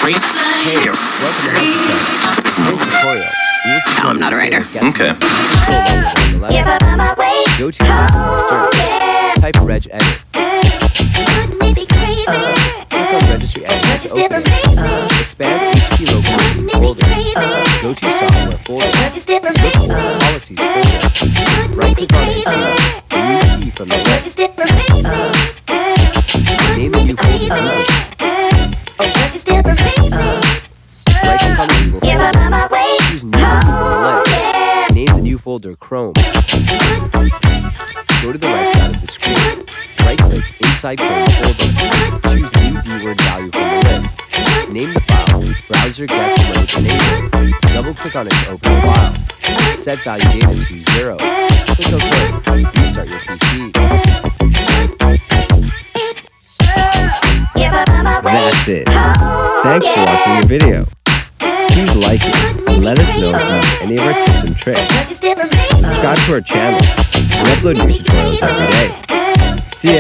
Hey, welcome to HOWZA. Today's tutorial. No, I'm not a writer. Okay. Go to search. Type regedit. Click on Registry Editor to open it. Expand Hkey-local-machine folder. Go to Software folder. Look for Policies folder. Right-click on it to new key from the list. Name the new folder Google. Right-click on the Google folder. Choose New from the list. Name the new folder Chrome. Go to the right side of the screen. Right-click inside Chrome folder. Choose New DWORD Value from the list. Name the file BrowserGuestModeEnable. Double-click on it to open the file. Set value data to 0. Click OK. Restart your PC. That's it. Thanks for watching the video. Please like it and let us know if you use any of our tips and tricks. Subscribe to our channel and upload new tutorials every day. See ya!